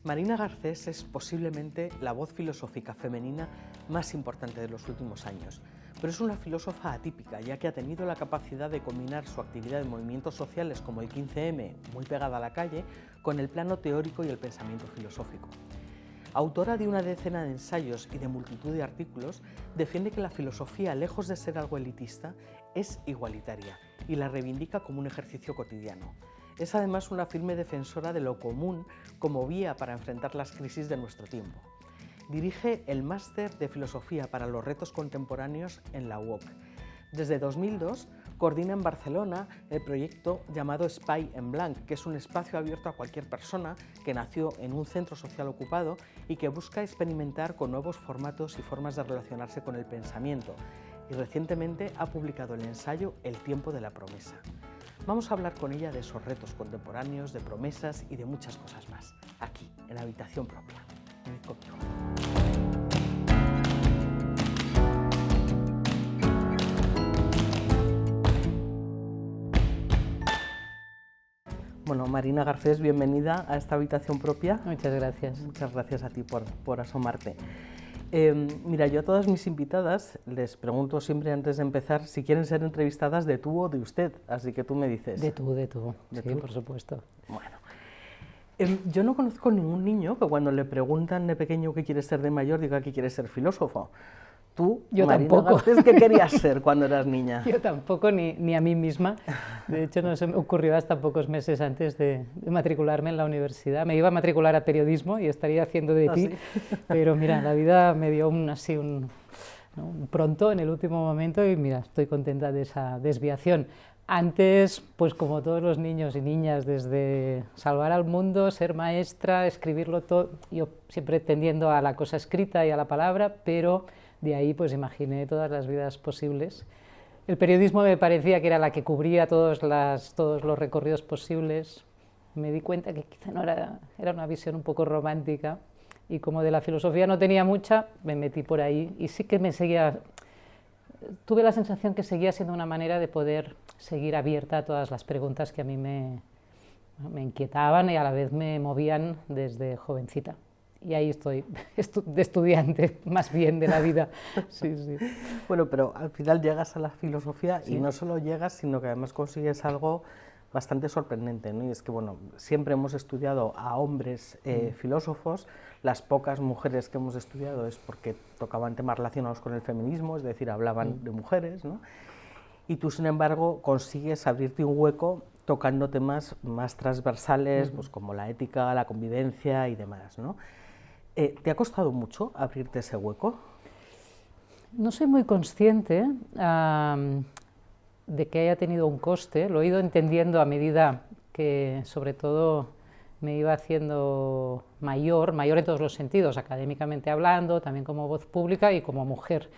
Marina Garcés es posiblemente la voz filosófica femenina más importante de los últimos años, pero es una filósofa atípica, ya que ha tenido la capacidad de combinar su actividad en movimientos sociales como el 15M, muy pegada a la calle, con el plano teórico y el pensamiento filosófico. Autora de una decena de ensayos y de multitud de artículos, defiende que la filosofía, lejos de ser algo elitista, es igualitaria y la reivindica como un ejercicio cotidiano. Es además una firme defensora de lo común como vía para enfrentar las crisis de nuestro tiempo. Dirige el Máster de Filosofía para los Retos Contemporáneos en la UOC. Desde 2002 coordina en Barcelona el proyecto llamado Espai en Blanc, que es un espacio abierto a cualquier persona que nació en un centro social ocupado y que busca experimentar con nuevos formatos y formas de relacionarse con el pensamiento. Y recientemente ha publicado el ensayo El tiempo de la promesa. Vamos a hablar con ella de esos retos contemporáneos, de promesas y de muchas cosas más, aquí, en Habitación Propia. Venid conmigo. Bueno, Marina Garcés, bienvenida a esta Habitación Propia. Muchas gracias. Muchas gracias a ti por asomarte. Mira, yo a todas mis invitadas les pregunto siempre antes de empezar si quieren ser entrevistadas de tú o de usted, así que tú me dices. De tú. ¿De Sí, tú? por supuesto. Bueno, yo no conozco ningún niño que cuando le preguntan de pequeño qué quiere ser de mayor diga que quiere ser filósofo. Tú, yo Marina tampoco. Garcés, ¿qué querías ser cuando eras niña? Yo tampoco, ni a mí misma. De hecho, no se me ocurrió hasta pocos meses antes de matricularme en la universidad. Me iba a matricular a periodismo y estaría haciendo de ti, ¿Sí? Pero mira, la vida me dio un pronto en el último momento y mira, estoy contenta de esa desviación. Antes, pues como todos los niños y niñas, desde salvar al mundo, ser maestra, escribirlo todo, yo siempre tendiendo a la cosa escrita y a la palabra, pero de ahí pues imaginé todas las vidas posibles. El periodismo me parecía que era la que cubría todos los recorridos posibles. Me di cuenta que quizá no era una visión un poco romántica y como de la filosofía no tenía mucha, me metí por ahí y sí que tuve la sensación que seguía siendo una manera de poder seguir abierta a todas las preguntas que a mí me inquietaban y a la vez me movían desde jovencita. Y ahí estoy, de estudiante, más bien de la vida. Sí. Bueno, pero al final llegas a la filosofía Sí. y no solo llegas, sino que además consigues algo bastante sorprendente, ¿no? Y es que, bueno, siempre hemos estudiado a hombres filósofos, las pocas mujeres que hemos estudiado es porque tocaban temas relacionados con el feminismo, es decir, hablaban de mujeres, ¿no? Y tú, sin embargo, consigues abrirte un hueco tocando temas más transversales, pues como la ética, la convivencia y demás, ¿no? ¿Te ha costado mucho abrirte ese hueco? No soy muy consciente de que haya tenido un coste, lo he ido entendiendo a medida que, sobre todo, me iba haciendo mayor en todos los sentidos, académicamente hablando, también como voz pública y como mujer.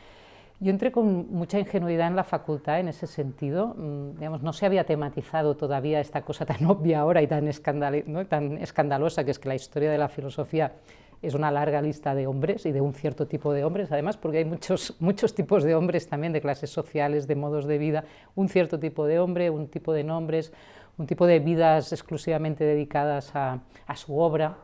Yo entré con mucha ingenuidad en la facultad en ese sentido, digamos, no se había tematizado todavía esta cosa tan obvia ahora y tan escandalosa, que es que la historia de la filosofía es una larga lista de hombres y de un cierto tipo de hombres, además porque hay muchos tipos de hombres también, de clases sociales, de modos de vida, un cierto tipo de hombre, un tipo de nombres, un tipo de vidas exclusivamente dedicadas a su obra.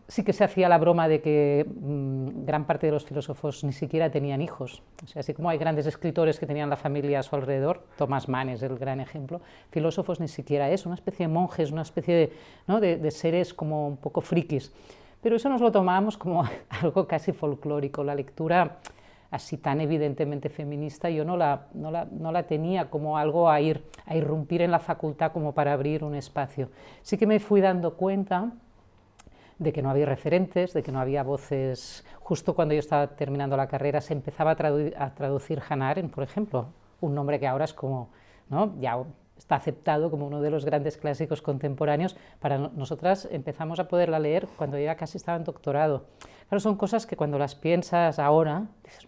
Sí que se hacía la broma de que gran parte de los filósofos ni siquiera tenían hijos. O sea, así como hay grandes escritores que tenían la familia a su alrededor, Thomas Mann es el gran ejemplo, filósofos ni siquiera es, una especie de monjes, una especie de seres como un poco frikis. Pero eso nos lo tomábamos como algo casi folclórico. La lectura así tan evidentemente feminista yo no la tenía como algo a irrumpir en la facultad como para abrir un espacio. Sí que me fui dando cuenta de que no había referentes, de que no había voces. Justo cuando yo estaba terminando la carrera se empezaba a traducir Hannah Arendt, por ejemplo, un nombre que ahora es como, ¿no? Ya está aceptado como uno de los grandes clásicos contemporáneos. Para nosotras empezamos a poderla leer cuando ya casi estaba en doctorado. Claro, son cosas que cuando las piensas ahora, dices,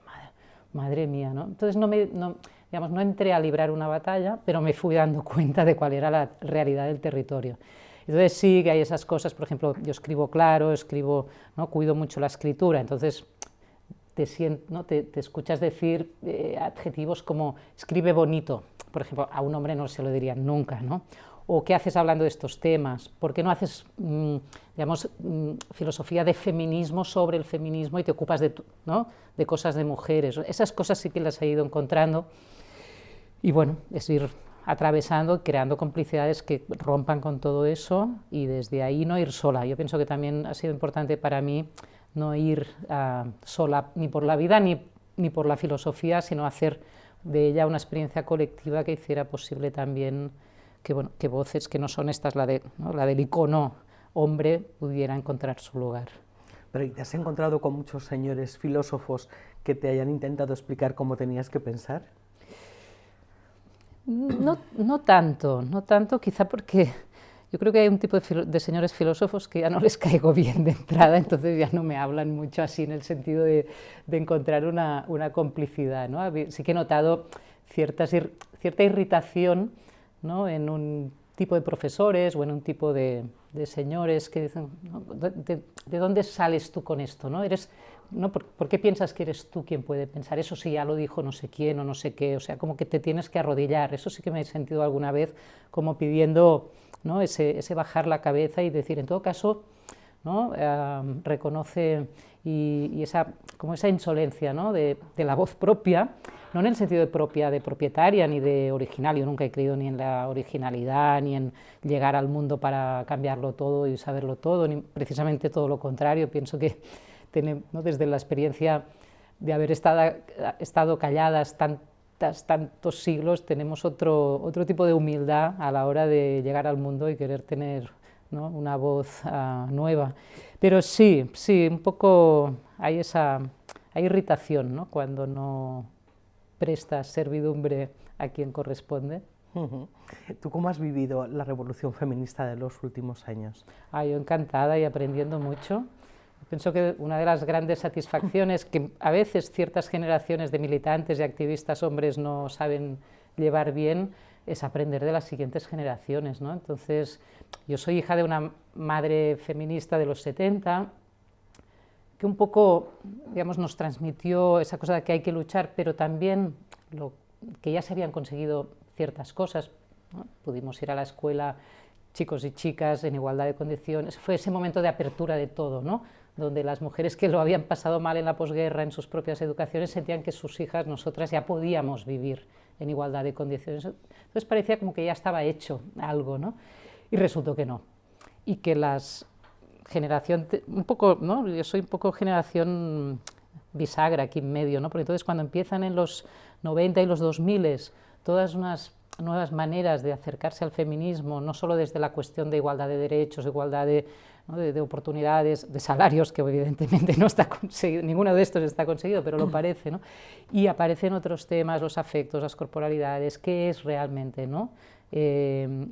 madre mía, ¿no? Entonces no entré a librar una batalla, pero me fui dando cuenta de cuál era la realidad del territorio. Entonces sí que hay esas cosas, por ejemplo, yo escribo claro, ¿no? Cuido mucho la escritura, entonces te escuchas decir adjetivos como escribe bonito, por ejemplo, a un hombre no se lo dirían nunca, ¿no? ¿O qué haces hablando de estos temas? ¿Por qué no haces, digamos, filosofía de feminismo sobre el feminismo y te ocupas de, ¿no?, de cosas de mujeres? Esas cosas sí que las he ido encontrando y bueno, es ir atravesando y creando complicidades que rompan con todo eso y desde ahí no ir sola. Yo pienso que también ha sido importante para mí no ir sola ni por la vida ni por la filosofía, sino hacer de ella una experiencia colectiva que hiciera posible también que, bueno, que voces que no son estas, ¿no?, la del icono hombre, pudiera encontrar su lugar. Pero ¿te has encontrado con muchos señores filósofos que te hayan intentado explicar cómo tenías que pensar? No tanto, quizá porque yo creo que hay un tipo de señores filósofos que ya no les caigo bien de entrada, entonces ya no me hablan mucho así en el sentido de encontrar una complicidad, ¿no? Sí que he notado cierta irritación, ¿no?, en un tipo de profesores o en un tipo de señores que dicen, ¿no?, ¿de dónde sales tú con esto? ¿No? ¿No? ¿Por qué piensas que eres tú quien puede pensar? Eso sí ya lo dijo no sé quién o no sé qué, o sea, como que te tienes que arrodillar. Eso sí que me he sentido alguna vez como pidiendo, ¿no?, ese bajar la cabeza y decir, en todo caso, ¿no?, reconoce y como esa insolencia, ¿no?, de la voz propia, no en el sentido de propia, de propietaria ni de original. Yo nunca he creído ni en la originalidad, ni en llegar al mundo para cambiarlo todo y saberlo todo, ni precisamente todo lo contrario. Pienso que ¿no?, desde la experiencia de haber estado calladas tantos siglos, tenemos otro tipo de humildad a la hora de llegar al mundo y querer tener, ¿no?, una voz nueva. Pero sí, un poco hay irritación, ¿no?, cuando no prestas servidumbre a quien corresponde. ¿Tú cómo has vivido la revolución feminista de los últimos años? Yo encantada y aprendiendo mucho. Pienso que una de las grandes satisfacciones que a veces ciertas generaciones de militantes y activistas hombres no saben llevar bien es aprender de las siguientes generaciones, ¿no? Entonces, yo soy hija de una madre feminista de los 70, que un poco, digamos, nos transmitió esa cosa de que hay que luchar, pero también que ya se habían conseguido ciertas cosas, ¿no? Pudimos ir a la escuela, chicos y chicas, en igualdad de condiciones. Fue ese momento de apertura de todo, ¿no?, donde las mujeres que lo habían pasado mal en la posguerra, en sus propias educaciones, sentían que sus hijas, nosotras, ya podíamos vivir en igualdad de condiciones. Entonces parecía como que ya estaba hecho algo, ¿no? Y resultó que no. Y que las generación, un poco, ¿no?, yo soy un poco generación bisagra aquí en medio, ¿no?, porque entonces cuando empiezan en los 90 y los 2000 todas unas nuevas maneras de acercarse al feminismo, no solo desde la cuestión de igualdad de derechos, igualdad de oportunidades, de salarios, que evidentemente no está conseguido, ninguno de estos está conseguido, pero lo parece, ¿no? Y aparecen otros temas, los afectos, las corporalidades, qué es realmente, ¿no?,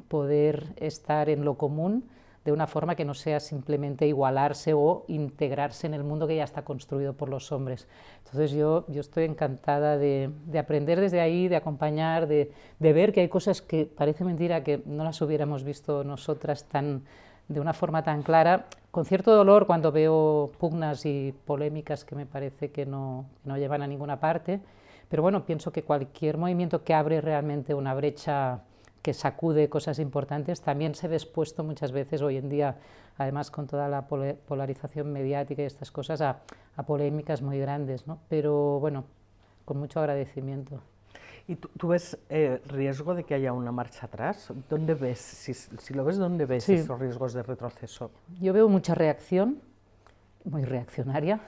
poder estar en lo común de una forma que no sea simplemente igualarse o integrarse en el mundo que ya está construido por los hombres. Entonces yo estoy encantada de aprender desde ahí, de acompañar, de ver que hay cosas que parece mentira que no las hubiéramos visto nosotras de una forma tan clara, con cierto dolor cuando veo pugnas y polémicas que me parece que no llevan a ninguna parte, pero bueno, pienso que cualquier movimiento que abre realmente una brecha que sacude cosas importantes, también se ve expuesto muchas veces hoy en día, además con toda la polarización mediática y estas cosas, a polémicas muy grandes, ¿no? Pero bueno, con mucho agradecimiento. ¿Y tú ves riesgo de que haya una marcha atrás? ¿Dónde ves, si lo ves, dónde ves esos riesgos de retroceso? Yo veo mucha reacción, muy reaccionaria,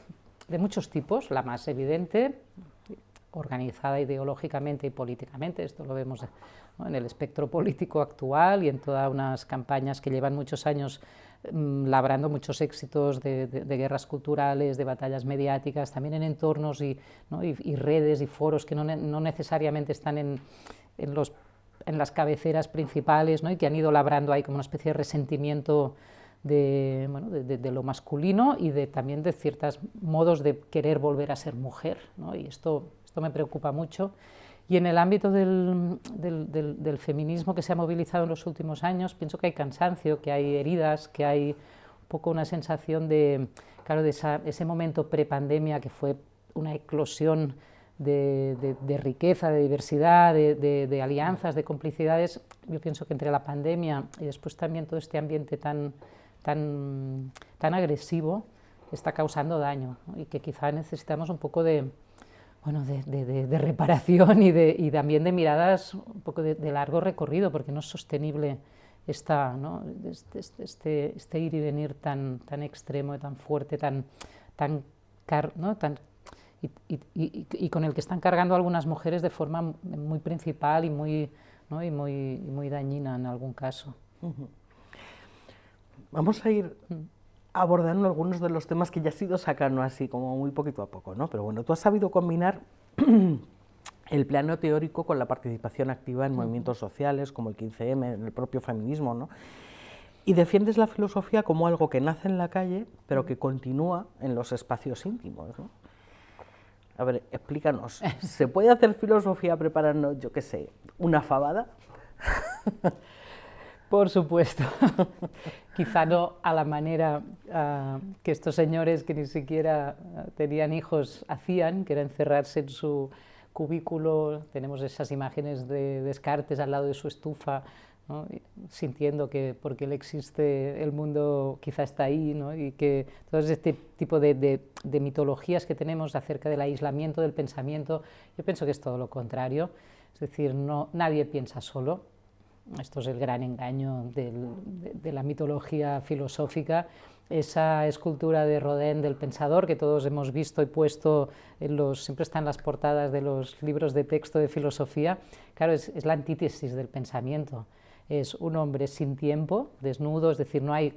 de muchos tipos, la más evidente, organizada ideológicamente y políticamente, esto lo vemos, ¿no?, en el espectro político actual y en todas unas campañas que llevan muchos años labrando muchos éxitos de guerras culturales, de batallas mediáticas, también en entornos y redes y foros que no necesariamente están en las cabeceras principales, ¿no?, y que han ido labrando ahí como una especie de resentimiento de lo masculino y también de ciertos modos de querer volver a ser mujer, ¿no? Y esto me preocupa mucho. Y en el ámbito del feminismo que se ha movilizado en los últimos años, pienso que hay cansancio, que hay heridas, que hay un poco una sensación de ese momento prepandemia que fue una eclosión de riqueza, de diversidad, de alianzas, de complicidades. Yo pienso que entre la pandemia y después también todo este ambiente tan agresivo está causando daño, ¿no? Y que quizá necesitamos un poco de reparación y también de miradas un poco de largo recorrido, porque no es sostenible ¿no? este ir y venir tan extremo, tan fuerte, ¿no? y con el que están cargando algunas mujeres de forma muy principal y muy, ¿no? y muy dañina en algún caso. Vamos a ir abordando algunos de los temas que ya has ido sacando así como muy poquito a poco, ¿no? Pero bueno, tú has sabido combinar el plano teórico con la participación activa en movimientos sociales como el 15M, en el propio feminismo, ¿no? Y defiendes la filosofía como algo que nace en la calle, pero que continúa en los espacios íntimos, ¿no? A ver, explícanos, ¿se puede hacer filosofía preparando, yo qué sé, una fabada? Por supuesto, quizá no a la manera que estos señores que ni siquiera tenían hijos hacían, que era encerrarse en su cubículo. Tenemos esas imágenes de Descartes al lado de su estufa, ¿no? Sintiendo que porque él existe el mundo quizá está ahí, ¿no? Y que todo este tipo de mitologías que tenemos acerca del aislamiento del pensamiento, yo pienso que es todo lo contrario, es decir, nadie piensa solo. Esto es el gran engaño de la mitología filosófica. Esa escultura de Rodin del pensador que todos hemos visto y puesto siempre está en las portadas de los libros de texto de filosofía, claro, es la antítesis del pensamiento. Es un hombre sin tiempo, desnudo, es decir, no hay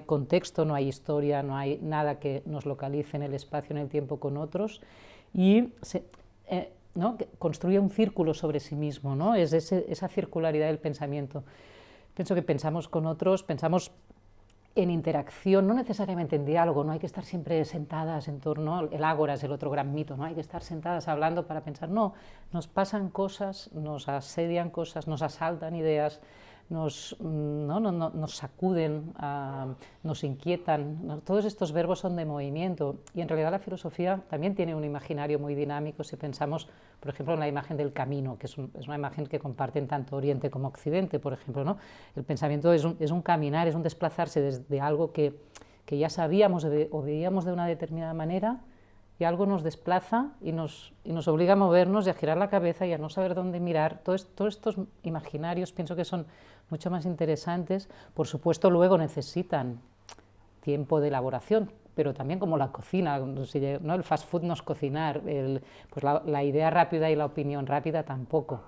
contexto, no hay historia, no hay nada que nos localice en el espacio, en el tiempo con otros, y ¿no? Que construye un círculo sobre sí mismo, ¿no? Es esa circularidad del pensamiento. Pienso que pensamos con otros, pensamos en interacción, no necesariamente en diálogo, no hay que estar siempre sentadas en torno, el ágora es el otro gran mito, no hay que estar sentadas hablando para pensar, no, nos pasan cosas, nos asedian cosas, nos asaltan ideas, nos sacuden, nos inquietan, ¿no? Todos estos verbos son de movimiento y en realidad la filosofía también tiene un imaginario muy dinámico si pensamos, por ejemplo, en la imagen del camino, que es una imagen que comparten tanto Oriente como Occidente, por ejemplo, ¿no? El pensamiento es un caminar, es un desplazarse desde algo que ya sabíamos o veíamos de una determinada manera y algo nos desplaza y nos obliga a movernos y a girar la cabeza y a no saber dónde mirar. Todos estos imaginarios pienso que son mucho más interesantes. Por supuesto, luego necesitan tiempo de elaboración, pero también como la cocina, ¿no? El fast food no es cocinar, pues la idea rápida y la opinión rápida tampoco.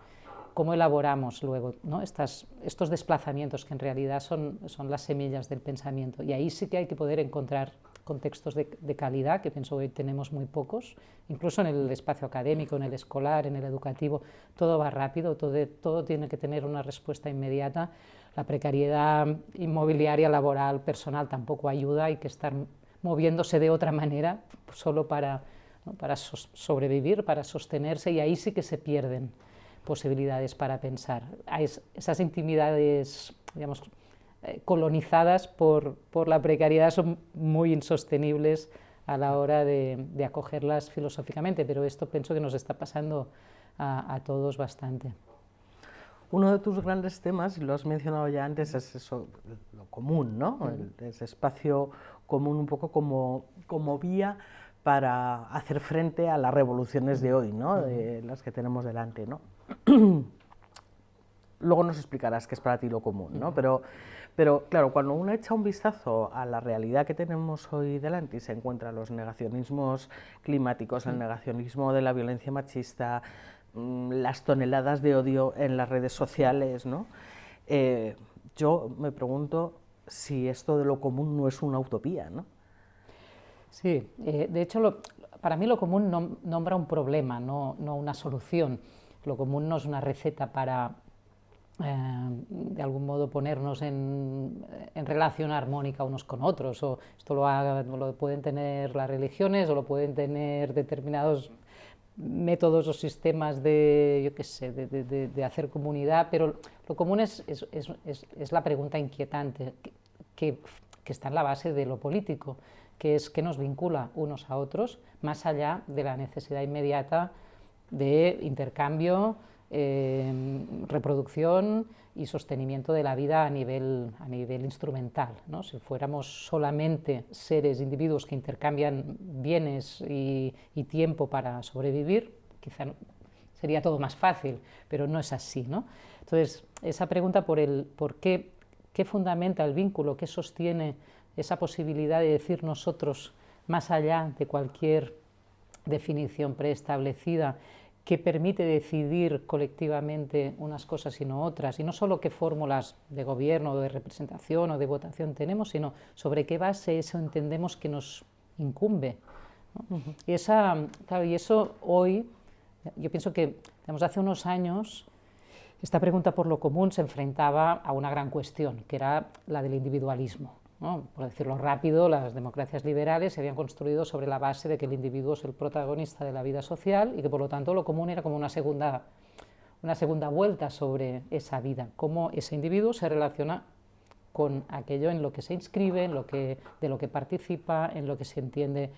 ¿Cómo elaboramos luego, ¿no? estos desplazamientos que en realidad son las semillas del pensamiento? Y ahí sí que hay que poder encontrar contextos de calidad, que pienso que hoy tenemos muy pocos, incluso en el espacio académico, en el escolar, en el educativo, todo va rápido, todo tiene que tener una respuesta inmediata. La precariedad inmobiliaria, laboral, personal tampoco ayuda, hay que estar moviéndose de otra manera, solo para sobrevivir, para sostenerse, y ahí sí que se pierden posibilidades para pensar. Esas intimidades, digamos, colonizadas por la precariedad son muy insostenibles a la hora de acogerlas filosóficamente, pero esto pienso que nos está pasando a todos bastante. Uno de tus grandes temas, y lo has mencionado ya antes, es eso, lo común, ¿no? Ese espacio común un poco como vía para hacer frente a las revoluciones de hoy, ¿no? De las que tenemos delante, ¿no? Luego nos explicarás qué es para ti lo común, ¿no? Pero claro, cuando uno echa un vistazo a la realidad que tenemos hoy delante y se encuentra los negacionismos climáticos, el negacionismo de la violencia machista, las toneladas de odio en las redes sociales, ¿no? Yo me pregunto si esto de lo común no es una utopía, ¿no? Sí, de hecho, para mí lo común nombra un problema, no una solución. Lo común no es una receta para, de algún modo, ponernos en relación armónica unos con otros. O esto lo pueden tener las religiones o lo pueden tener determinados métodos o sistemas de hacer comunidad, pero lo común es la pregunta inquietante que está en la base de lo político, que es qué nos vincula unos a otros, más allá de la necesidad inmediata de intercambio, reproducción y sostenimiento de la vida a nivel instrumental, ¿no? Si fuéramos solamente seres, individuos que intercambian bienes y tiempo para sobrevivir, quizá sería todo más fácil, pero no es así, ¿no? Entonces, esa pregunta por qué fundamenta el vínculo, qué sostiene esa posibilidad de decir nosotros, más allá de cualquier definición preestablecida, que permite decidir colectivamente unas cosas y no otras, y no solo qué fórmulas de gobierno, de representación o de votación tenemos, sino sobre qué base eso entendemos que nos incumbe, ¿no? Y eso hoy, yo pienso que, digamos, hace unos años, esta pregunta por lo común se enfrentaba a una gran cuestión, que era la del individualismo, ¿no? Por decirlo rápido, las democracias liberales se habían construido sobre la base de que el individuo es el protagonista de la vida social y que por lo tanto lo común era como una segunda vuelta sobre esa vida, cómo ese individuo se relaciona con aquello en lo que se inscribe, de lo que participa, en lo que se entiende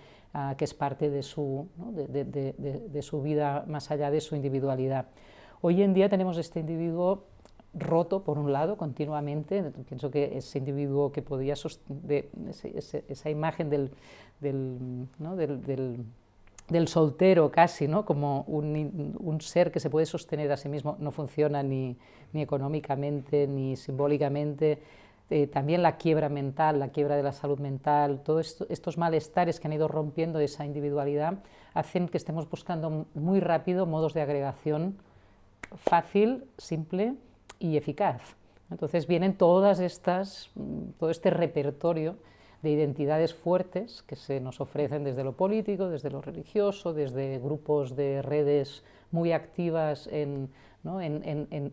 que es parte de su, ¿no? de su vida más allá de su individualidad. Hoy en día tenemos este individuo roto, por un lado, continuamente. Pienso que ese individuo que podía esa imagen del soltero casi, ¿no? Como un ser que se puede sostener a sí mismo, no funciona ni económicamente ni simbólicamente. También la quiebra mental, la quiebra de la salud mental, todos estos malestares que han ido rompiendo esa individualidad hacen que estemos buscando muy rápido modos de agregación fácil, simple y eficaz. Entonces vienen todo este repertorio de identidades fuertes que se nos ofrecen desde lo político, desde lo religioso, desde grupos de redes muy activas en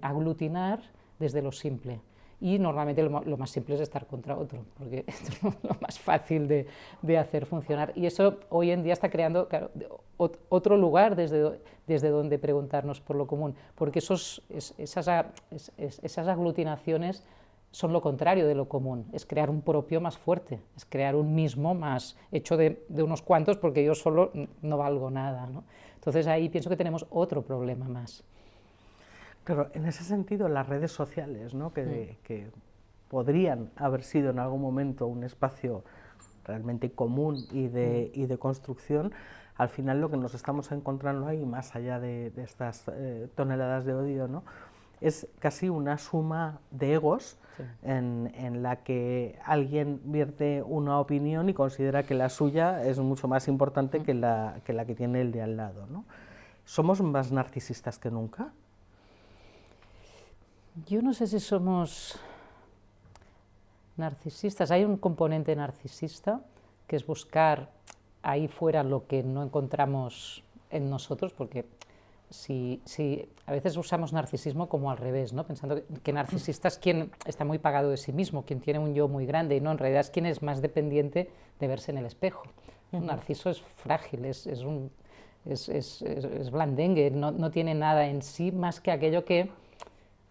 aglutinar desde lo simple. Y normalmente lo más simple es estar contra otro, porque esto es lo más fácil de hacer funcionar. Y eso hoy en día está creando, claro, otro lugar desde donde preguntarnos por lo común, porque esas aglutinaciones son lo contrario de lo común, es crear un propio más fuerte, es crear un mismo más hecho de unos cuantos, porque yo solo no valgo nada, ¿no? Entonces ahí pienso que tenemos otro problema más. Claro, en ese sentido las redes sociales, ¿no? que podrían haber sido en algún momento un espacio realmente común y de construcción, al final lo que nos estamos encontrando ahí, más allá de estas toneladas de odio, ¿no? Es casi una suma de egos, sí, en la que alguien vierte una opinión y considera que la suya es mucho más importante que la que tiene el de al lado, ¿no? ¿Somos más narcisistas que nunca? Yo no sé si somos narcisistas. Hay un componente narcisista que es buscar ahí fuera lo que no encontramos en nosotros, porque si a veces usamos narcisismo como al revés, ¿no? Pensando que narcisista es quien está muy pagado de sí mismo, quien tiene un yo muy grande, y no, en realidad es quien es más dependiente de verse en el espejo. Un narciso es frágil, es blandengue, no tiene nada en sí más que aquello que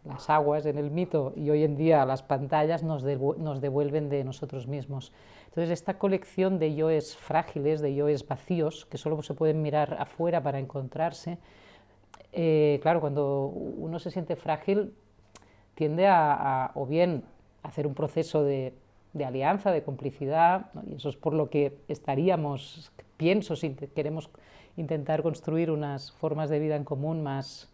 las aguas en el mito y hoy en día las pantallas nos devuelven de nosotros mismos. Entonces esta colección de yoes frágiles, de yoes vacíos, que solo se pueden mirar afuera para encontrarse, claro, cuando uno se siente frágil tiende o bien a hacer un proceso de alianza, de complicidad, ¿no? Y eso es por lo que pienso, si queremos intentar construir unas formas de vida en común más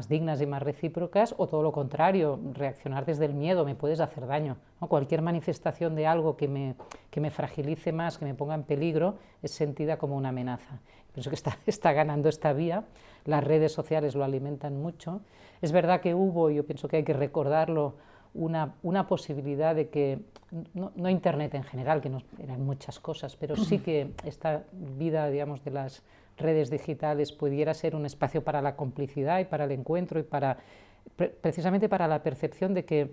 dignas y más recíprocas, o todo lo contrario, reaccionar desde el miedo, me puedes hacer daño, ¿no? Cualquier manifestación de algo que me fragilice más, que me ponga en peligro, es sentida como una amenaza. Pienso que está ganando esta vía, las redes sociales lo alimentan mucho. Es verdad que hubo, yo pienso que hay que recordarlo, una posibilidad de que, no Internet en general, que eran muchas cosas, pero sí que esta vida, digamos, de las redes digitales pudiera ser un espacio para la complicidad y para el encuentro y precisamente para la percepción de que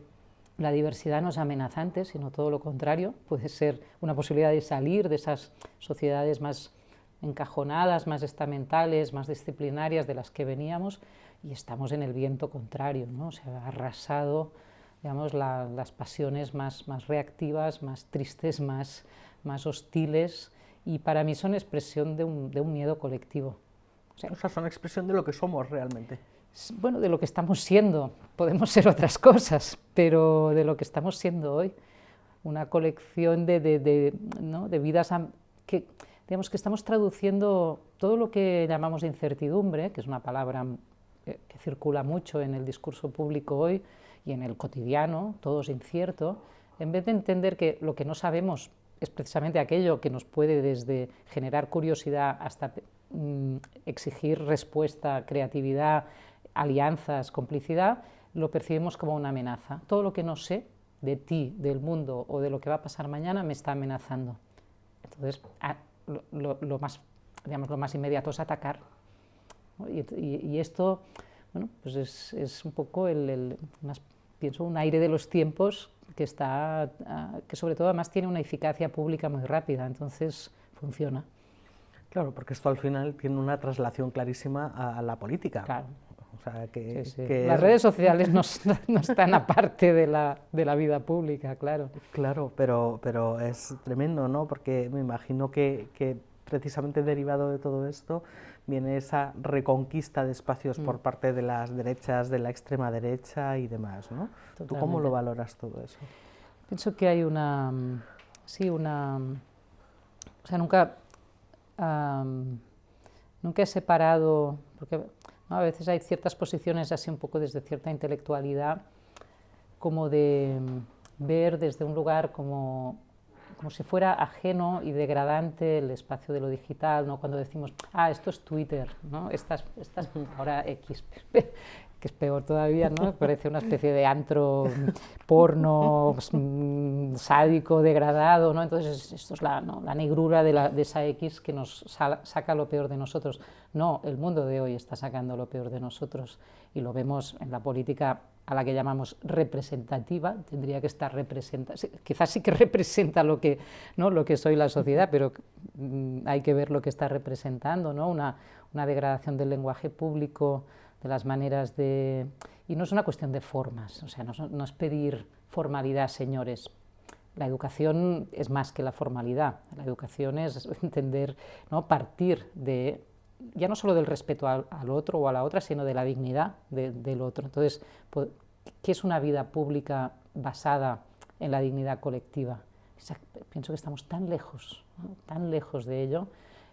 la diversidad no es amenazante, sino todo lo contrario, puede ser una posibilidad de salir de esas sociedades más encajonadas, más estamentales, más disciplinarias de las que veníamos, y estamos en el viento contrario, ¿no? Se ha arrasado, digamos, las pasiones más reactivas, más tristes, más hostiles, y para mí son expresión de un miedo colectivo. O sea, son expresión de lo que somos realmente. Bueno, de lo que estamos siendo, podemos ser otras cosas, pero de lo que estamos siendo hoy, una colección ¿no? de vidas que, digamos, que estamos traduciendo todo lo que llamamos de incertidumbre, que es una palabra que circula mucho en el discurso público hoy y en el cotidiano, todo es incierto, en vez de entender que lo que no sabemos es precisamente aquello que nos puede desde generar curiosidad hasta exigir respuesta, creatividad, alianzas, complicidad, lo percibimos como una amenaza. Todo lo que no sé de ti, del mundo o de lo que va a pasar mañana me está amenazando. Entonces, lo más inmediato es atacar, ¿no? Y esto, bueno, pues es un poco pienso, un aire de los tiempos que sobre todo además tiene una eficacia pública muy rápida, entonces funciona. Claro, porque esto al final tiene una traslación clarísima a la política. Claro. O sea, que Las redes sociales no están aparte de la vida pública, claro. Claro, pero es tremendo, ¿no? Porque me imagino que precisamente derivado de todo esto viene esa reconquista de espacios por parte de las derechas, de la extrema derecha y demás, ¿no? Totalmente. ¿Tú cómo lo valoras todo eso? Pienso que hay o sea, nunca he separado, porque ¿no? A veces hay ciertas posiciones así un poco desde cierta intelectualidad, como de ver desde un lugar como si fuera ajeno y degradante el espacio de lo digital, ¿no? Cuando decimos, esto es Twitter, ¿no? Estas ahora X, que es peor todavía, ¿no? Parece una especie de antro porno sádico, degradado, ¿no? Entonces esto es la negrura de esa X que nos saca lo peor de nosotros. No, el mundo de hoy está sacando lo peor de nosotros y lo vemos en la política a la que llamamos representativa, tendría que estar quizás sí que representa lo que es hoy la sociedad, pero hay que ver lo que está representando, ¿no? Una degradación del lenguaje público, de las maneras de... Y no es una cuestión de formas, o sea, no es pedir formalidad, señores. La educación es más que la formalidad, la educación es entender, ¿no? Partir de, ya no solo del respeto al otro o a la otra, sino de la dignidad del otro. Entonces, ¿qué es una vida pública basada en la dignidad colectiva? Pienso que estamos tan lejos, ¿no? Tan lejos de ello,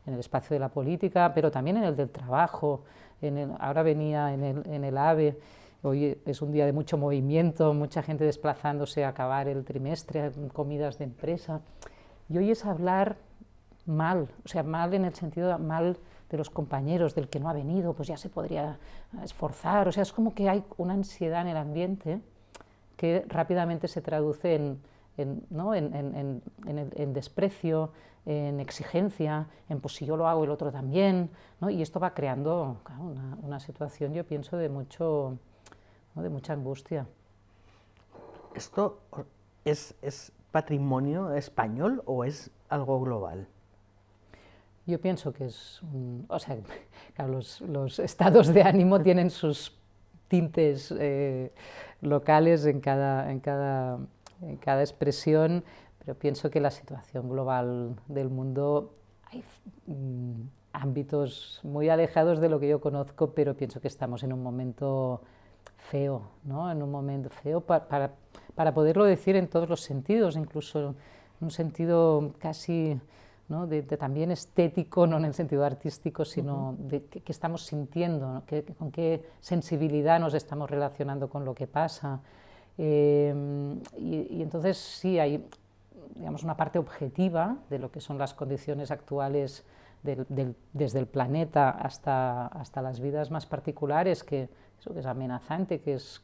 en el espacio de la política, pero también en el del trabajo. Ahora venía en el AVE, hoy es un día de mucho movimiento, mucha gente desplazándose a acabar el trimestre, comidas de empresa, y hoy es hablar mal, o sea, mal en el sentido mal de los compañeros, del que no ha venido, pues ya se podría esforzar, o sea, es como que hay una ansiedad en el ambiente que rápidamente se traduce en desprecio, en exigencia, en pues si yo lo hago el otro también, ¿no? Y esto va creando, claro, una situación, yo pienso, de mucha angustia. ¿Esto es patrimonio español o es algo global? Yo pienso que o sea, claro, los estados de ánimo tienen sus tintes locales en cada expresión, pero pienso que la situación global del mundo hay ámbitos muy alejados de lo que yo conozco, pero pienso que estamos en un momento feo, ¿no? En un momento feo para poderlo decir en todos los sentidos, incluso en un sentido casi, ¿no? de también estético, no en el sentido artístico, sino de qué estamos sintiendo, ¿no? Con qué sensibilidad nos estamos relacionando con lo que pasa. Y entonces sí hay, digamos, una parte objetiva de lo que son las condiciones actuales desde el planeta hasta las vidas más particulares, que es amenazante, que es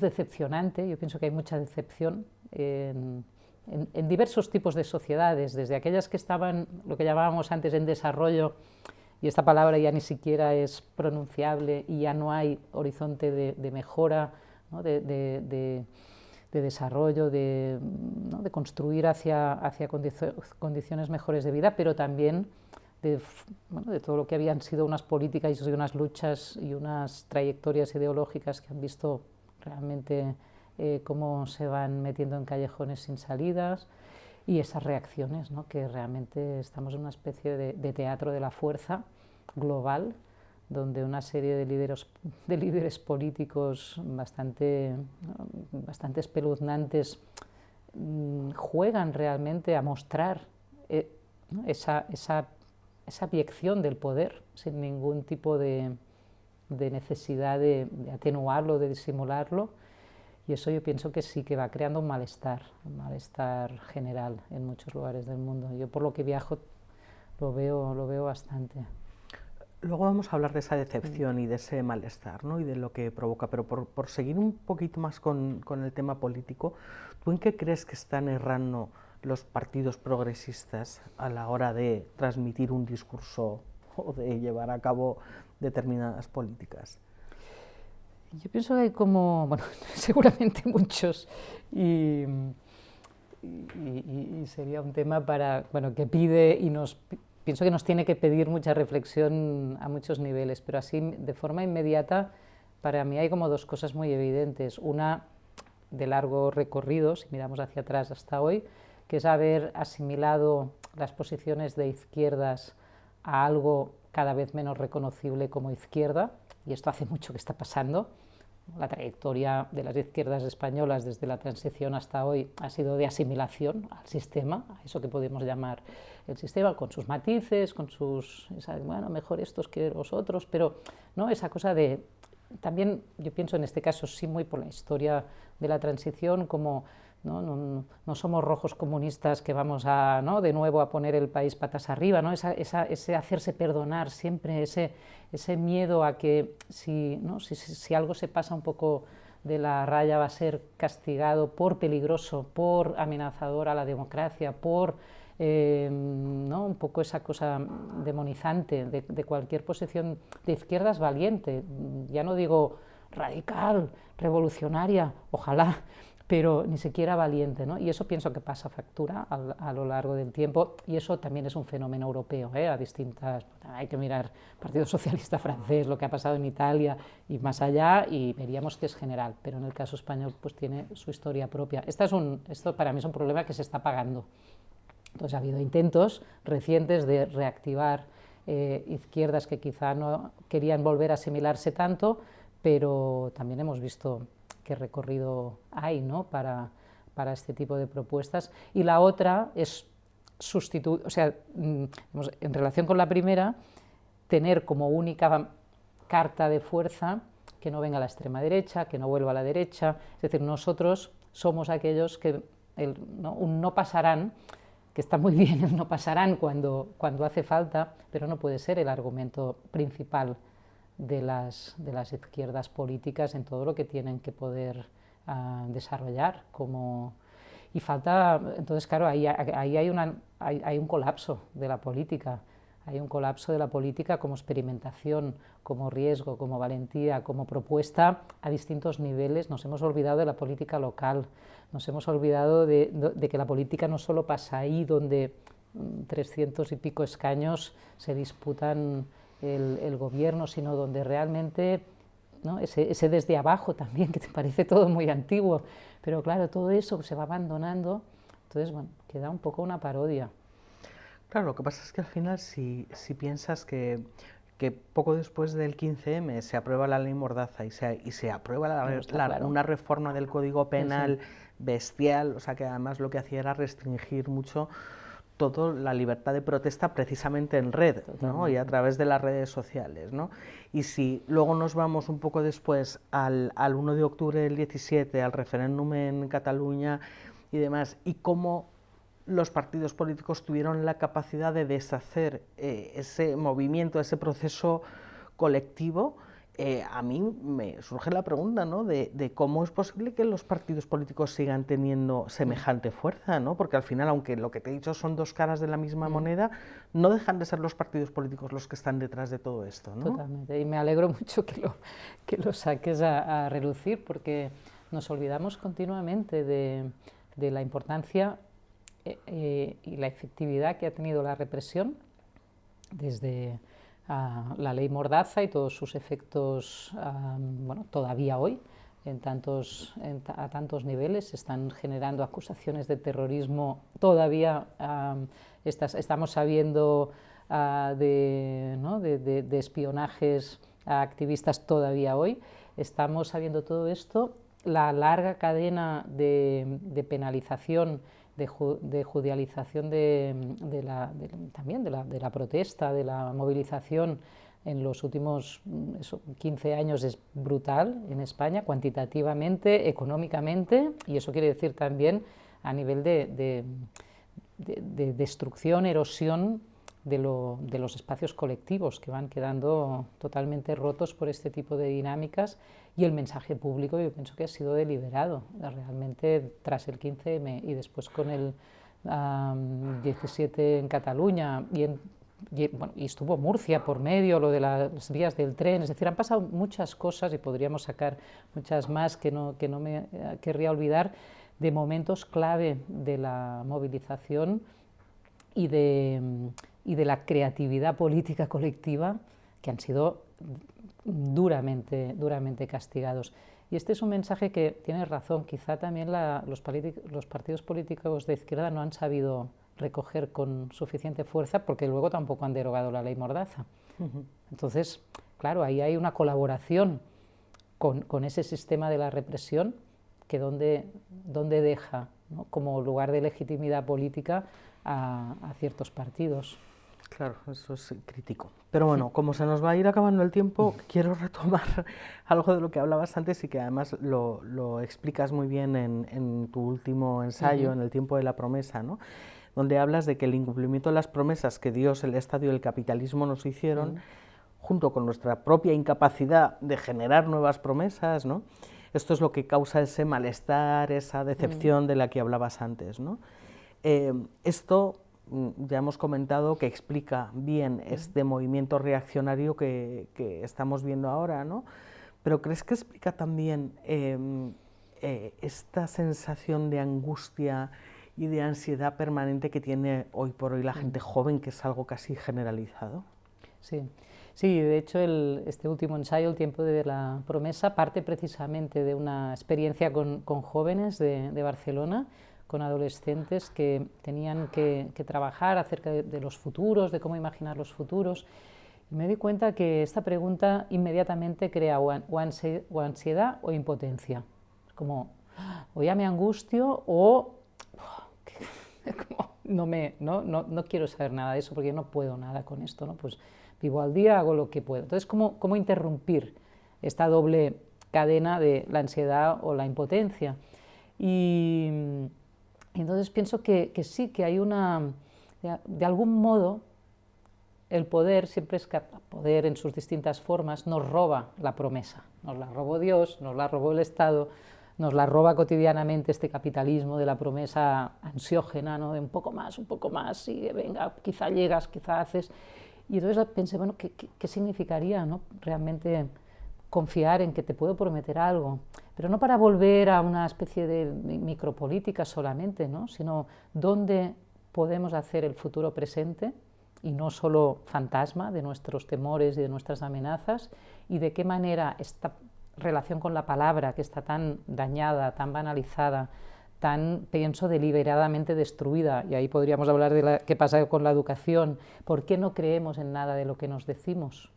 decepcionante. Yo pienso que hay mucha decepción en diversos tipos de sociedades, desde aquellas que estaban, lo que llamábamos antes, en desarrollo, y esta palabra ya ni siquiera es pronunciable y ya no hay horizonte de mejora, ¿no? de desarrollo, de construir hacia condiciones mejores de vida, pero también de todo lo que habían sido unas políticas y unas luchas y unas trayectorias ideológicas que han visto realmente cómo se van metiendo en callejones sin salidas, y esas reacciones, ¿no? Que realmente estamos en una especie de teatro de la fuerza global, donde una serie de líderes políticos bastante espeluznantes juegan realmente a mostrar esa abyección del poder sin ningún tipo de necesidad de atenuarlo, de disimularlo, y eso yo pienso que sí que va creando un malestar general en muchos lugares del mundo. Yo por lo que viajo lo veo bastante. Luego vamos a hablar de esa decepción y de ese malestar, ¿no? Y de lo que provoca, pero por seguir un poquito más con el tema político, ¿tú en qué crees que están errando los partidos progresistas a la hora de transmitir un discurso o de llevar a cabo determinadas políticas? Yo pienso que hay seguramente muchos, y sería un tema que pide y pienso que nos tiene que pedir mucha reflexión a muchos niveles, pero así de forma inmediata para mí hay como dos cosas muy evidentes. Una de largo recorrido, si miramos hacia atrás hasta hoy, que es haber asimilado las posiciones de izquierdas a algo cada vez menos reconocible como izquierda, y esto hace mucho que está pasando. La trayectoria de las izquierdas españolas desde la transición hasta hoy ha sido de asimilación al sistema, a eso que podemos llamar el sistema, con sus matices, con sus, bueno, mejor estos que los otros, pero ¿no? Esa cosa de, también yo pienso en este caso sí muy por la historia de la transición, como no somos rojos comunistas que vamos a, ¿no? de nuevo a poner el país patas arriba, ¿no? Ese hacerse perdonar siempre, ese miedo a que si algo se pasa un poco de la raya va a ser castigado por peligroso, por amenazador a la democracia, por ¿no? un poco esa cosa demonizante de cualquier posición de izquierdas valiente, ya no digo radical, revolucionaria, ojalá, pero ni siquiera valiente, ¿no? Y eso pienso que pasa factura a lo largo del tiempo, y eso también es un fenómeno europeo, a distintas, hay que mirar Partido Socialista francés, lo que ha pasado en Italia y más allá, y veríamos que es general, pero en el caso español pues tiene su historia propia. Esto para mí es un problema que se está pagando. Entonces ha habido intentos recientes de reactivar izquierdas que quizá no querían volver a asimilarse tanto, pero también hemos visto qué recorrido hay, ¿no? para este tipo de propuestas. Y la otra es sustituir, en relación con la primera, tener como única carta de fuerza que no venga la extrema derecha, que no vuelva a la derecha. Es decir, nosotros somos aquellos que no pasarán, que está muy bien el no pasarán cuando hace falta, pero no puede ser el argumento principal de las izquierdas políticas en todo lo que tienen que poder desarrollar. Y falta, entonces claro, ahí hay un colapso de la política. Hay un colapso de la política como experimentación, como riesgo, como valentía, como propuesta a distintos niveles. Nos hemos olvidado de la política local, nos hemos olvidado de que la política no solo pasa ahí donde 300 y pico escaños se disputan el gobierno, sino donde realmente, ¿no? ese desde abajo también, que te parece todo muy antiguo, pero claro, todo eso se va abandonando, entonces bueno, queda un poco una parodia. Claro, lo que pasa es que al final si piensas que poco después del 15M se aprueba la ley Mordaza y se aprueba una reforma del Código Penal bestial, o sea que además lo que hacía era restringir mucho toda la libertad de protesta precisamente en red, ¿no? Y a través de las redes sociales, ¿no? Y si luego nos vamos un poco después al 1 de octubre del 17, al referéndum en Cataluña y demás, y cómo los partidos políticos tuvieron la capacidad de deshacer ese movimiento, ese proceso colectivo, a mí me surge la pregunta, ¿no? de cómo es posible que los partidos políticos sigan teniendo semejante fuerza, ¿no? Porque al final, aunque lo que te he dicho son dos caras de la misma moneda, no dejan de ser los partidos políticos los que están detrás de todo esto, ¿no? Totalmente, y me alegro mucho que lo saques a relucir, porque nos olvidamos continuamente de la importancia y la efectividad que ha tenido la represión desde la ley Mordaza y todos sus efectos, todavía hoy, a tantos niveles. Se están generando acusaciones de terrorismo, todavía estamos sabiendo de espionajes a activistas todavía hoy. Estamos sabiendo todo esto, la larga cadena de penalización, de judicialización también de la protesta, de la movilización en los últimos 15 años es brutal en España, cuantitativamente, económicamente, y eso quiere decir también a nivel de destrucción, erosión de los espacios colectivos que van quedando totalmente rotos por este tipo de dinámicas, y el mensaje público yo pienso que ha sido deliberado realmente tras el 15M y después con el 17 en Cataluña y estuvo Murcia por medio, lo de las vías del tren, es decir, han pasado muchas cosas y podríamos sacar muchas más que no me querría olvidar, de momentos clave de la movilización y de la creatividad política colectiva que han sido duramente castigados. Y este es un mensaje que tiene razón, quizá también los partidos políticos de izquierda no han sabido recoger con suficiente fuerza, porque luego tampoco han derogado la ley Mordaza. Entonces, claro, ahí hay una colaboración con ese sistema de la represión que donde deja, ¿no?, como lugar de legitimidad política a ciertos partidos. Claro, eso es crítico. Pero bueno, como se nos va a ir acabando el tiempo, quiero retomar algo de lo que hablabas antes y que además lo explicas muy bien en tu último ensayo, en El tiempo de la promesa, ¿no?, donde hablas de que el incumplimiento de las promesas que Dios, el Estado y el capitalismo nos hicieron, junto con nuestra propia incapacidad de generar nuevas promesas, ¿no?, esto es lo que causa ese malestar, esa decepción de la que hablabas antes, ¿no? Esto ya hemos comentado que explica bien este movimiento reaccionario que estamos viendo ahora, ¿no? Pero ¿crees que explica también esta sensación de angustia y de ansiedad permanente que tiene hoy por hoy la gente joven, que es algo casi generalizado? Sí, de hecho este último ensayo, El tiempo de la promesa, parte precisamente de una experiencia con jóvenes de Barcelona, con adolescentes que tenían que trabajar acerca de los futuros, de cómo imaginar los futuros. Y me di cuenta que esta pregunta inmediatamente crea o ansiedad o impotencia. Como, o ya me angustio o no quiero saber nada de eso porque no puedo nada con esto, ¿no? Pues vivo al día, hago lo que puedo. Entonces, ¿cómo interrumpir esta doble cadena de la ansiedad o la impotencia? Y entonces pienso que sí, que hay de algún modo, el poder, siempre es poder en sus distintas formas, nos roba la promesa. Nos la robó Dios, nos la robó el Estado, nos la roba cotidianamente este capitalismo de la promesa ansiógena, ¿no?, de un poco más, y venga, quizá llegas, quizá haces. Y entonces pensé, bueno, ¿qué significaría, ¿no?, realmente confiar en que te puedo prometer algo? Pero no para volver a una especie de micropolítica solamente, ¿no?, sino dónde podemos hacer el futuro presente y no solo fantasma de nuestros temores y de nuestras amenazas, y de qué manera esta relación con la palabra, que está tan dañada, tan banalizada, pienso, deliberadamente destruida, y ahí podríamos hablar de qué pasa con la educación. ¿Por qué no creemos en nada de lo que nos decimos,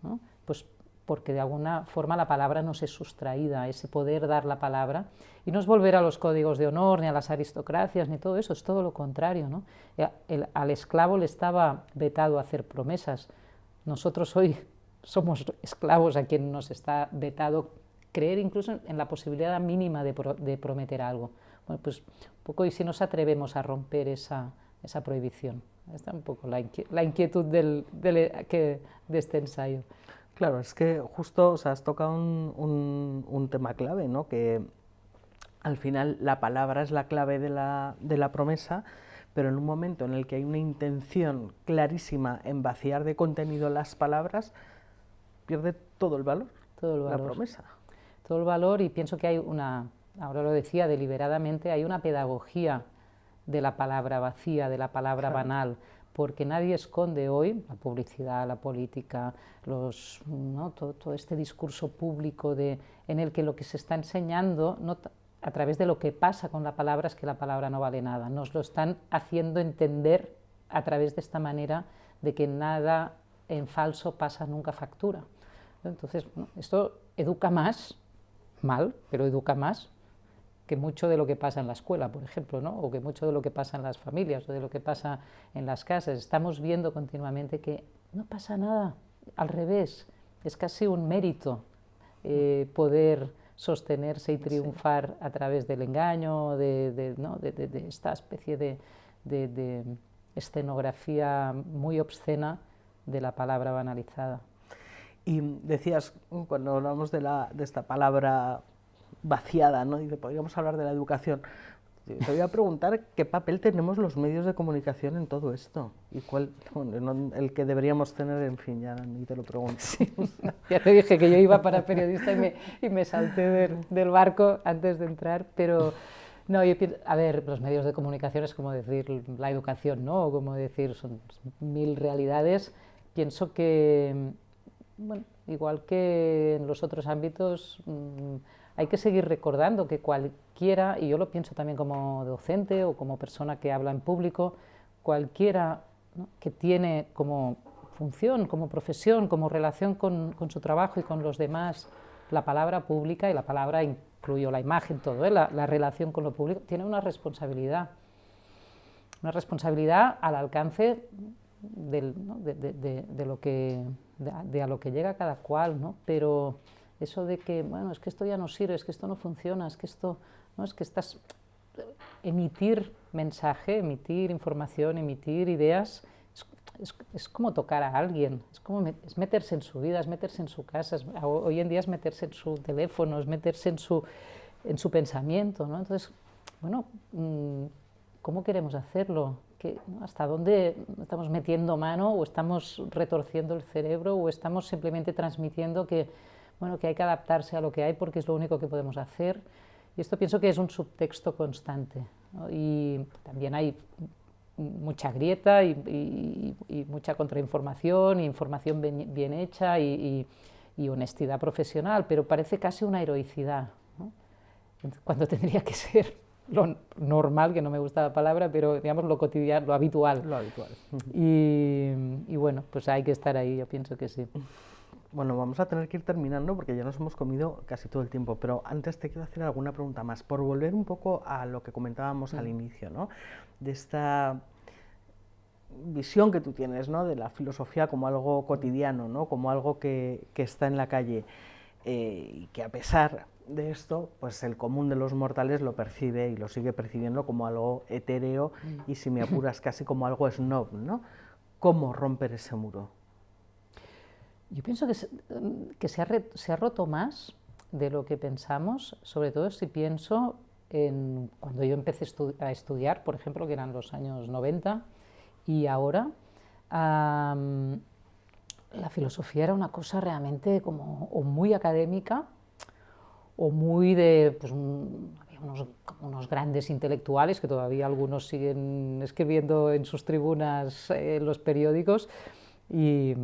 ¿no? Pues porque de alguna forma la palabra nos es sustraída, ese poder dar la palabra, y no es volver a los códigos de honor, ni a las aristocracias, ni todo eso, es todo lo contrario, ¿no? Al esclavo le estaba vetado hacer promesas. Nosotros hoy somos esclavos a quien nos está vetado creer incluso en la posibilidad mínima de prometer algo. Bueno, pues un poco, y si nos atrevemos a romper esa prohibición. Esta es un poco la inquietud de este ensayo. Claro, es que justo, o sea, has tocado un tema clave, ¿no?, que al final la palabra es la clave de la promesa, pero en un momento en el que hay una intención clarísima en vaciar de contenido las palabras, pierde todo el valor, la promesa. Todo el valor, y pienso que hay ahora lo decía deliberadamente, hay una pedagogía de la palabra vacía, de la palabra banal, porque nadie esconde hoy, la publicidad, la política, ¿no?, todo este discurso público en el que lo que se está enseñando, a través de lo que pasa con la palabra, es que la palabra no vale nada. Nos lo están haciendo entender a través de esta manera de que nada en falso pasa nunca factura. Entonces, bueno, esto educa más, mal, pero educa más que mucho de lo que pasa en la escuela, por ejemplo, ¿no? O que mucho de lo que pasa en las familias, o de lo que pasa en las casas. Estamos viendo continuamente que no pasa nada, al revés, es casi un mérito poder sostenerse y triunfar a través del engaño, ¿no? de esta especie de escenografía muy obscena de la palabra banalizada. Y decías, cuando hablamos de esta palabra vaciada, ¿no? Dice, podríamos hablar de la educación. Te voy a preguntar qué papel tenemos los medios de comunicación en todo esto y cuál el que deberíamos tener, en fin, ya ni te lo pregunto. Sí, ya te dije que yo iba para periodista y me salté del barco antes de entrar, pero no, yo pienso, a ver, los medios de comunicación es como decir la educación, ¿no? O como decir, son mil realidades. Pienso que, bueno, igual que en los otros ámbitos, hay que seguir recordando que cualquiera, y yo lo pienso también como docente o como persona que habla en público, cualquiera, ¿no?, que tiene como función, como profesión, como relación con su trabajo y con los demás, la palabra pública, y la palabra incluyo la imagen, todo, la relación con lo público, tiene una responsabilidad al alcance ¿no?, de a lo que llega cada cual, ¿no? Pero eso de que, bueno, es que esto ya no sirve, es que esto no funciona, es que esto, no, es que estás, emitir mensaje, emitir información, emitir ideas, es como tocar a alguien, es meterse en su vida, es meterse en su casa, hoy en día es meterse en su teléfono, es meterse en su pensamiento, ¿no? Entonces, bueno, ¿cómo queremos hacerlo? ¿No? ¿Hasta dónde estamos metiendo mano, o estamos retorciendo el cerebro, o estamos simplemente transmitiendo que, bueno, que hay que adaptarse a lo que hay porque es lo único que podemos hacer? Y esto pienso que es un subtexto constante, ¿no? Y también hay mucha grieta y mucha contrainformación, y información bien hecha y honestidad profesional, pero parece casi una heroicidad, ¿no?, cuando tendría que ser lo normal, que no me gusta la palabra, pero digamos lo cotidiano, lo habitual. Lo habitual. Y bueno, pues hay que estar ahí, yo pienso que sí. Bueno, vamos a tener que ir terminando porque ya nos hemos comido casi todo el tiempo, pero antes te quiero hacer alguna pregunta más, por volver un poco a lo que comentábamos al inicio, ¿no?, de esta visión que tú tienes, ¿no?, de la filosofía como algo cotidiano, ¿no?, como algo que está en la calle, y que a pesar de esto, pues el común de los mortales lo percibe y lo sigue percibiendo como algo etéreo y, si me apuras, casi como algo snob, ¿no? ¿Cómo romper ese muro? Yo pienso que se ha roto más de lo que pensamos, sobre todo si pienso en cuando yo empecé a estudiar, por ejemplo, que eran los años 90, y ahora la filosofía era una cosa realmente como o muy académica o muy de, pues, había unos grandes intelectuales que todavía algunos siguen escribiendo en sus tribunas en los periódicos, y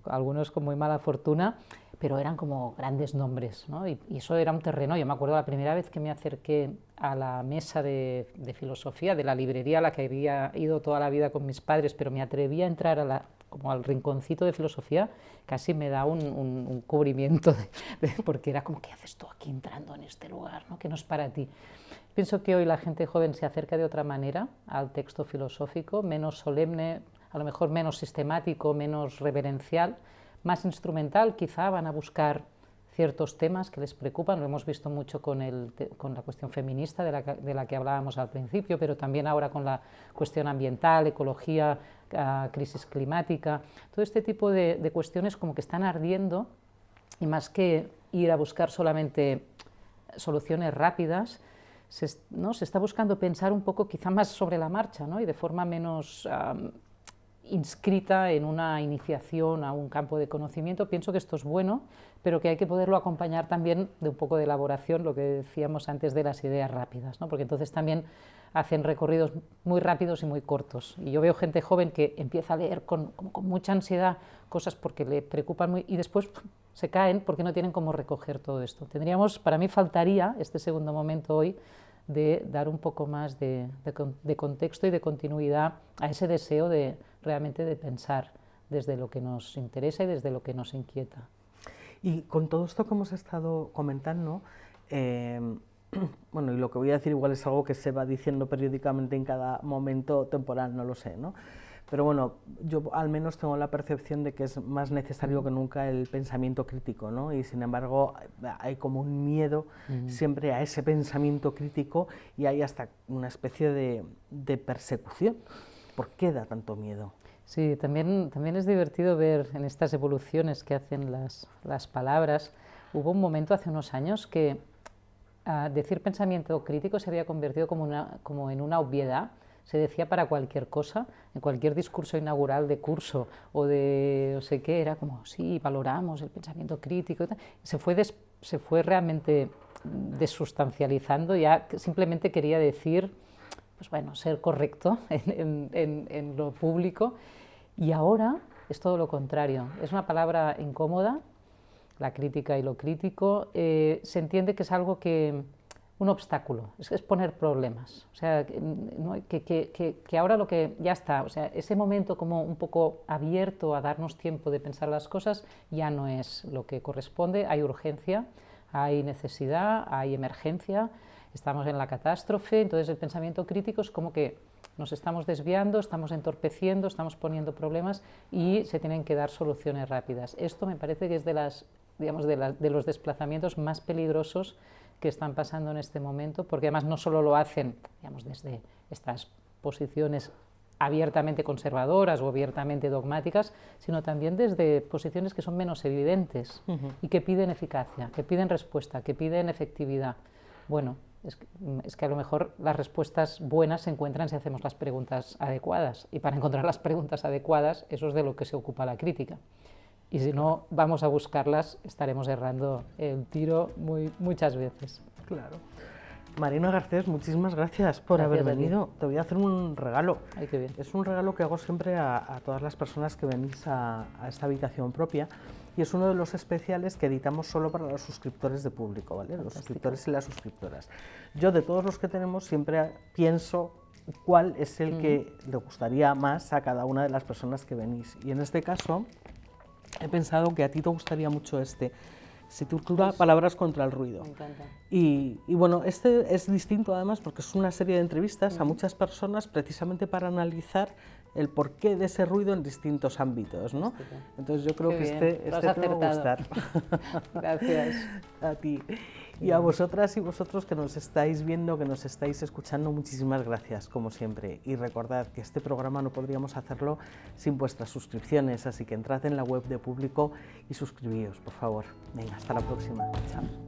algunos con muy mala fortuna, pero eran como grandes nombres, ¿no? Y eso era un terreno. Yo me acuerdo la primera vez que me acerqué a la mesa de filosofía de la librería a la que había ido toda la vida con mis padres, pero me atreví a entrar como al rinconcito de filosofía, casi me da un cubrimiento, porque era como, ¿qué haces tú aquí entrando en este lugar, ¿no?, que no es para ti? Pienso que hoy la gente joven se acerca de otra manera al texto filosófico, menos solemne, a lo mejor menos sistemático, menos reverencial, más instrumental. Quizá van a buscar ciertos temas que les preocupan, lo hemos visto mucho con la cuestión feminista de la que hablábamos al principio, pero también ahora con la cuestión ambiental, ecología, crisis climática, todo este tipo de cuestiones como que están ardiendo, y más que ir a buscar solamente soluciones rápidas, se está buscando pensar un poco quizá más sobre la marcha, ¿no?, y de forma menos inscrita en una iniciación a un campo de conocimiento. Pienso que esto es bueno, pero que hay que poderlo acompañar también de un poco de elaboración, lo que decíamos antes de las ideas rápidas, ¿no?, porque entonces también hacen recorridos muy rápidos y muy cortos. Y yo veo gente joven que empieza a leer con mucha ansiedad cosas porque le preocupan muy, y después se caen porque no tienen cómo recoger todo esto. Para mí faltaría este segundo momento hoy de dar un poco más de contexto y de continuidad a ese deseo realmente de pensar desde lo que nos interesa y desde lo que nos inquieta. Y con todo esto que hemos estado comentando, bueno, y lo que voy a decir igual es algo que se va diciendo periódicamente en cada momento temporal, no lo sé, ¿no? Pero bueno, yo al menos tengo la percepción de que es más necesario que nunca el pensamiento crítico, ¿no? Y sin embargo hay como un miedo siempre a ese pensamiento crítico y hay hasta una especie de persecución. ¿Por qué da tanto miedo? Sí, también es divertido ver en estas evoluciones que hacen las palabras. Hubo un momento hace unos años que decir pensamiento crítico se había convertido como en una obviedad. Se decía para cualquier cosa, en cualquier discurso inaugural de curso o de no sé qué, era como, sí, valoramos el pensamiento crítico y tal. Se fue realmente desustancializando, ya simplemente quería decir, pues bueno, ser correcto en lo público, y ahora es todo lo contrario, es una palabra incómoda, la crítica y lo crítico, se entiende que es algo un obstáculo, es poner problemas, o sea, que ahora lo que ya está, o sea, ese momento como un poco abierto a darnos tiempo de pensar las cosas ya no es lo que corresponde, hay urgencia, hay necesidad, hay emergencia, estamos en la catástrofe, entonces el pensamiento crítico es como que nos estamos desviando, estamos entorpeciendo, estamos poniendo problemas y se tienen que dar soluciones rápidas. Esto me parece que es de los desplazamientos más peligrosos que están pasando en este momento, porque además no solo lo hacen, digamos, desde estas posiciones abiertamente conservadoras o abiertamente dogmáticas, sino también desde posiciones que son menos evidentes y que piden eficacia, que piden respuesta, que piden efectividad. Bueno, es que a lo mejor las respuestas buenas se encuentran si hacemos las preguntas adecuadas, y para encontrar las preguntas adecuadas, eso es de lo que se ocupa la crítica. Y si no vamos a buscarlas, estaremos errando el tiro muchas veces. Claro. Marina Garcés, muchísimas gracias por haber venido. Te voy a hacer un regalo. Ay, qué bien. Es un regalo que hago siempre a todas las personas que venís a esta habitación propia, y es uno de los especiales que editamos solo para los suscriptores de Público, ¿vale? Los suscriptores y las suscriptoras. Yo, de todos los que tenemos, siempre pienso cuál es el que le gustaría más a cada una de las personas que venís. Y en este caso he pensado que a ti te gustaría mucho este. Se titula Palabras contra el ruido. Me encanta. Y bueno, este es distinto además porque es una serie de entrevistas a muchas personas precisamente para analizar el porqué de ese ruido en distintos ámbitos, ¿no? Entonces yo creo que este te va a gustar. Gracias. A ti. Y a vosotras y vosotros que nos estáis viendo, que nos estáis escuchando, muchísimas gracias, como siempre. Y recordad que este programa no podríamos hacerlo sin vuestras suscripciones, así que entrad en la web de Público y suscribíos, por favor. Venga, hasta la próxima. Chao.